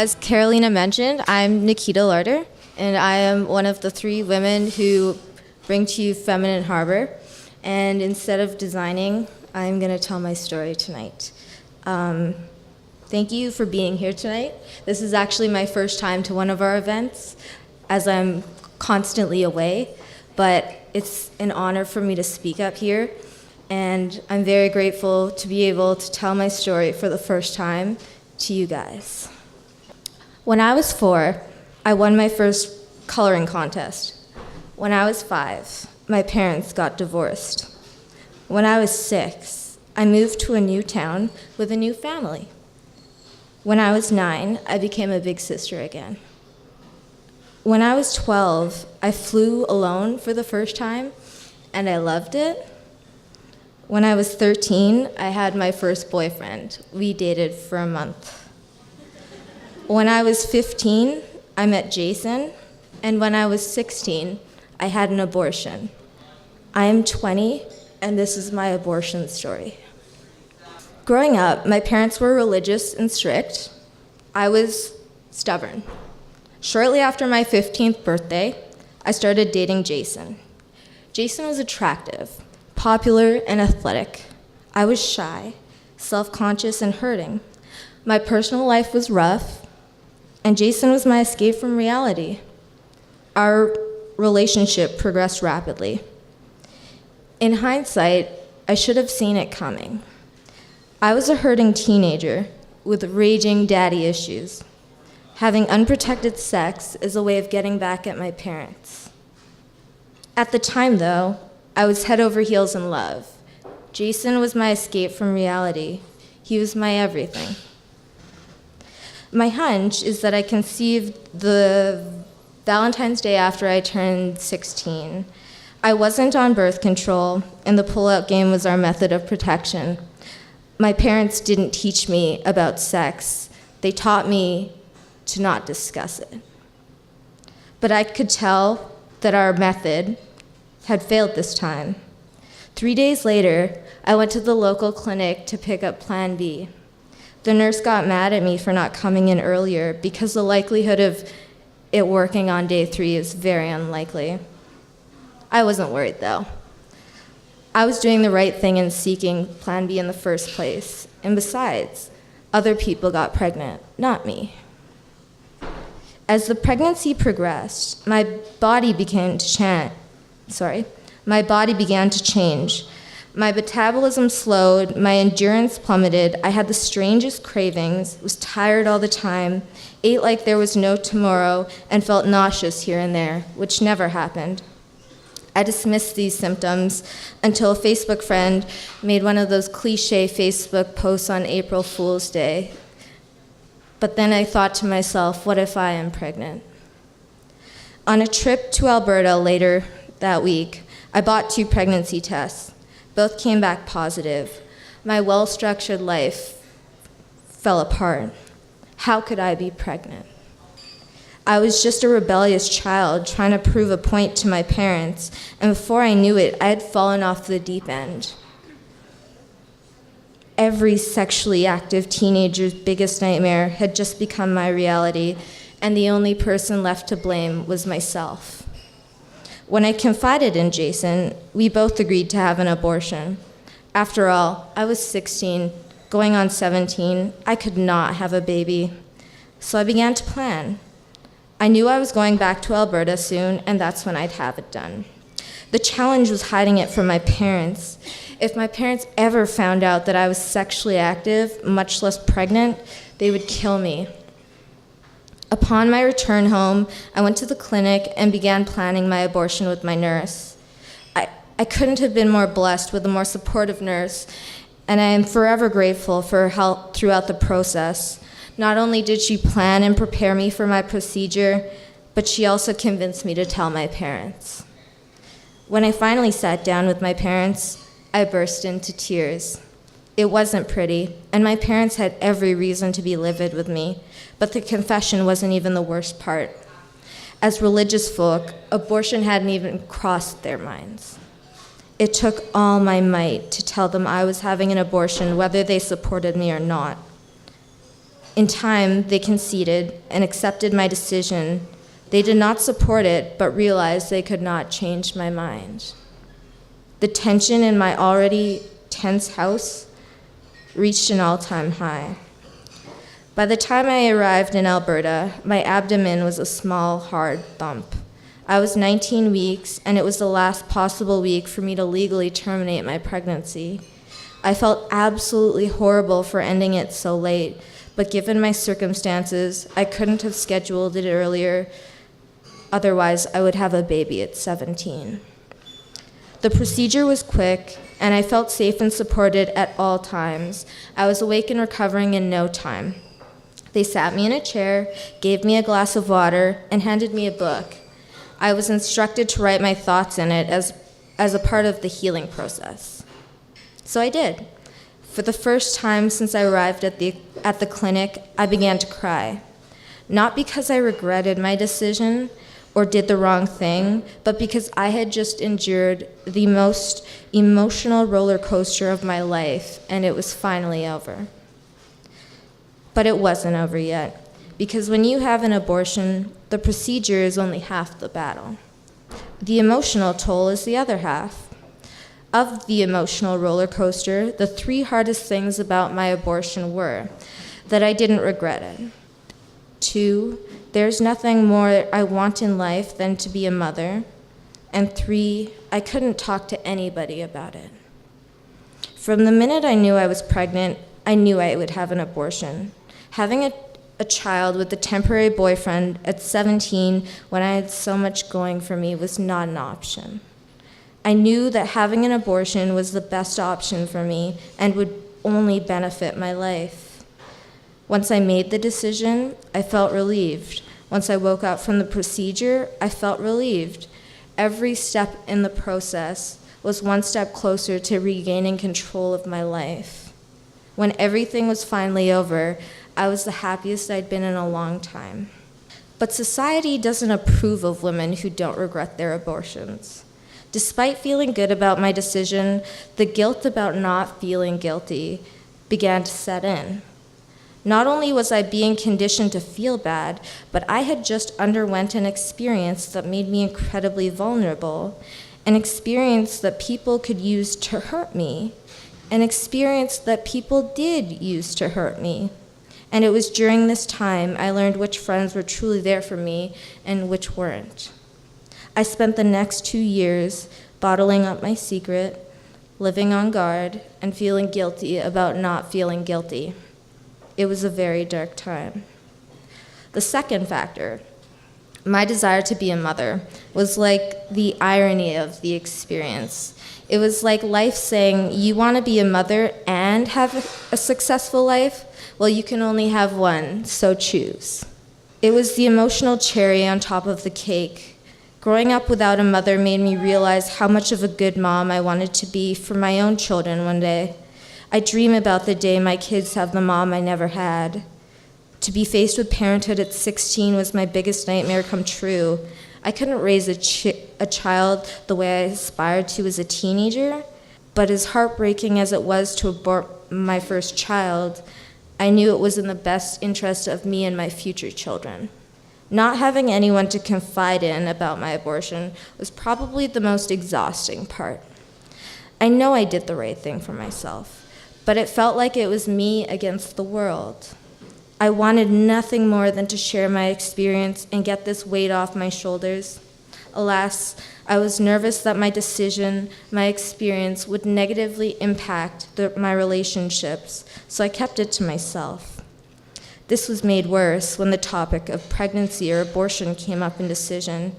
As Carolina mentioned, I'm Nikita Larter, and I am one of the 3 women who bring to you Feminine Harbor. And instead of designing, I'm going to tell my story tonight. Thank you for being here tonight. This is actually my first time to one of our events, as I'm constantly away, but it's an honor for me to speak up here, and I'm very grateful to be able to tell my story for the first time to you guys. When I was 4, I won my first coloring contest. When I was 5, my parents got divorced. When I was 6, I moved to a new town with a new family. When I was 9, I became a big sister again. When I was 12, I flew alone for the first time, and I loved it. When I was 13, I had my first boyfriend. We dated for a month. When I was 15, I met Jason, and when I was 16, I had an abortion. I am 20, and this is my abortion story. Growing up, my parents were religious and strict. I was stubborn. Shortly after my 15th birthday, I started dating Jason. Jason was attractive, popular, and athletic. I was shy, self-conscious, and hurting. My personal life was rough, and Jason was my escape from reality. Our relationship progressed rapidly. In hindsight, I should have seen it coming. I was a hurting teenager with raging daddy issues. Having unprotected sex is a way of getting back at my parents. At the time, though, I was head over heels in love. Jason was my escape from reality. He was my everything. My hunch is that I conceived the Valentine's Day after I turned 16. I wasn't on birth control, and the pull-out game was our method of protection. My parents didn't teach me about sex. They taught me to not discuss it. But I could tell that our method had failed this time. 3 days later, I went to the local clinic to pick up Plan B. The nurse got mad at me for not coming in earlier because the likelihood of it working on day 3 is very unlikely. I wasn't worried, though. I was doing the right thing in seeking Plan B in the first place. And besides, other people got pregnant, not me. As the pregnancy progressed, my body began to change. My metabolism slowed, my endurance plummeted, I had the strangest cravings, was tired all the time, ate like there was no tomorrow, and felt nauseous here and there, which never happened. I dismissed these symptoms until a Facebook friend made one of those cliche Facebook posts on April Fool's Day. But then I thought to myself, what if I am pregnant? On a trip to Alberta later that week, I bought 2 pregnancy tests. Both came back positive. My well-structured life fell apart. How could I be pregnant? I was just a rebellious child trying to prove a point to my parents, and before I knew it, I had fallen off the deep end. Every sexually active teenager's biggest nightmare had just become my reality, and the only person left to blame was myself. When I confided in Jason, we both agreed to have an abortion. After all, I was 16, going on 17. I could not have a baby. So I began to plan. I knew I was going back to Alberta soon, and that's when I'd have it done. The challenge was hiding it from my parents. If my parents ever found out that I was sexually active, much less pregnant, they would kill me. Upon my return home, I went to the clinic and began planning my abortion with my nurse. I couldn't have been more blessed with a more supportive nurse, and I am forever grateful for her help throughout the process. Not only did she plan and prepare me for my procedure, but she also convinced me to tell my parents. When I finally sat down with my parents, I burst into tears. It wasn't pretty, and my parents had every reason to be livid with me, but the confession wasn't even the worst part. As religious folk, abortion hadn't even crossed their minds. It took all my might to tell them I was having an abortion, whether they supported me or not. In time, they conceded and accepted my decision. They did not support it, but realized they could not change my mind. The tension in my already tense house reached an all-time high. By the time I arrived in Alberta, my abdomen was a small, hard thump. I was 19 weeks, and it was the last possible week for me to legally terminate my pregnancy. I felt absolutely horrible for ending it so late, but given my circumstances, I couldn't have scheduled it earlier. Otherwise, I would have a baby at 17. The procedure was quick, and I felt safe and supported at all times. I was awake and recovering in no time. They sat me in a chair, gave me a glass of water, and handed me a book. I was instructed to write my thoughts in it as a part of the healing process. So I did. For the first time since I arrived at the clinic, I began to cry. Not because I regretted my decision or did the wrong thing, but because I had just endured the most emotional roller coaster of my life, and it was finally over. But it wasn't over yet, because when you have an abortion, the procedure is only half the battle. The emotional toll is the other half. Of the emotional roller coaster, the 3 hardest things about my abortion were that I didn't regret it. 2, there's nothing more I want in life than to be a mother. And 3, I couldn't talk to anybody about it. From the minute I knew I was pregnant, I knew I would have an abortion. Having a child with a temporary boyfriend at 17 when I had so much going for me was not an option. I knew that having an abortion was the best option for me and would only benefit my life. Once I made the decision, I felt relieved. Once I woke up from the procedure, I felt relieved. Every step in the process was one step closer to regaining control of my life. When everything was finally over, I was the happiest I'd been in a long time. But society doesn't approve of women who don't regret their abortions. Despite feeling good about my decision, the guilt about not feeling guilty began to set in. Not only was I being conditioned to feel bad, but I had just underwent an experience that made me incredibly vulnerable, an experience that people could use to hurt me, an experience that people did use to hurt me. And it was during this time I learned which friends were truly there for me and which weren't. I spent the next 2 years bottling up my secret, living on guard, and feeling guilty about not feeling guilty. It was a very dark time. The second factor, my desire to be a mother, was like the irony of the experience. It was like life saying, you want to be a mother and have a successful life? Well, you can only have one, so choose. It was the emotional cherry on top of the cake. Growing up without a mother made me realize how much of a good mom I wanted to be for my own children one day. I dream about the day my kids have the mom I never had. To be faced with parenthood at 16 was my biggest nightmare come true. I couldn't raise a child the way I aspired to as a teenager, but as heartbreaking as it was to abort my first child, I knew it was in the best interest of me and my future children. Not having anyone to confide in about my abortion was probably the most exhausting part. I know I did the right thing for myself, but it felt like it was me against the world. I wanted nothing more than to share my experience and get this weight off my shoulders. Alas, I was nervous that my decision, my experience, would negatively impact my relationships, so I kept it to myself. This was made worse when the topic of pregnancy or abortion came up in decision.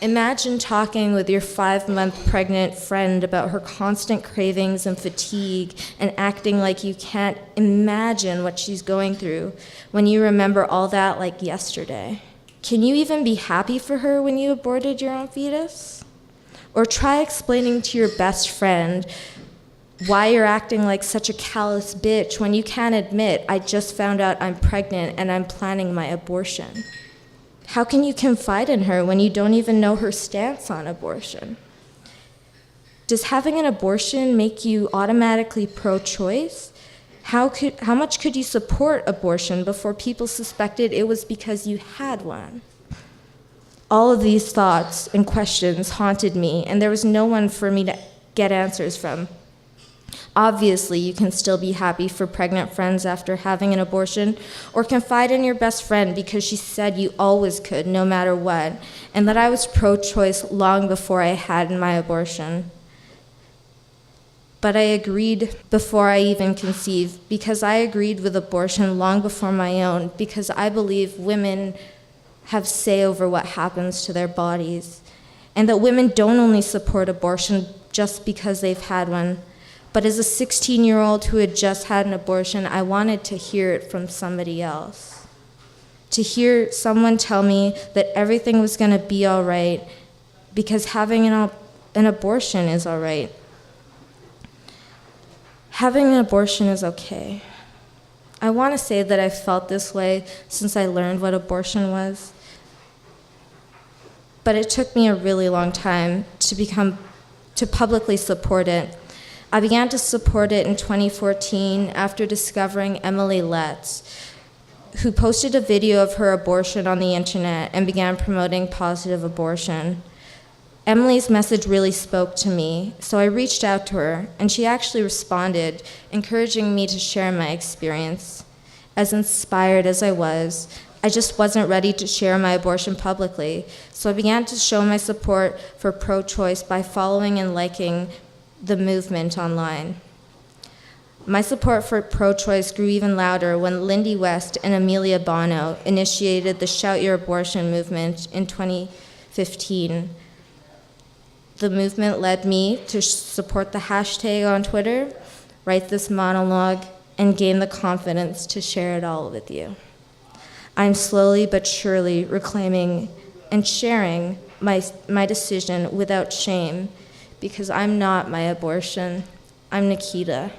Imagine talking with your 5-month pregnant friend about her constant cravings and fatigue and acting like you can't imagine what she's going through when you remember all that like yesterday. Can you even be happy for her when you aborted your own fetus? Or try explaining to your best friend why you're acting like such a callous bitch when you can't admit, I just found out I'm pregnant and I'm planning my abortion. How can you confide in her when you don't even know her stance on abortion? Does having an abortion make you automatically pro-choice? How much could you support abortion before people suspected it was because you had one? All of these thoughts and questions haunted me, and there was no one for me to get answers from. Obviously, you can still be happy for pregnant friends after having an abortion, or confide in your best friend because she said you always could, no matter what, and that I was pro-choice long before I had my abortion. But I agreed before I even conceived, because I agreed with abortion long before my own, because I believe women have say over what happens to their bodies, and that women don't only support abortion just because they've had one. But as a 16-year-old who had just had an abortion, I wanted to hear it from somebody else. To hear someone tell me that everything was going to be all right because having an abortion is all right. Having an abortion is okay. I want to say that I've felt this way since I learned what abortion was. But it took me a really long time to publicly support it. I began to support it in 2014 after discovering Emily Letts, who posted a video of her abortion on the internet and began promoting positive abortion. Emily's message really spoke to me, so I reached out to her, and she actually responded, encouraging me to share my experience. As inspired as I was, I just wasn't ready to share my abortion publicly, so I began to show my support for pro-choice by following and liking the movement online. My support for pro-choice grew even louder when Lindy West and Amelia Bono initiated the Shout Your Abortion movement in 2015. The movement led me to support the hashtag on Twitter, write this monologue, and gain the confidence to share it all with you. I'm slowly but surely reclaiming and sharing my decision without shame, because I'm not my abortion. I'm Nikita.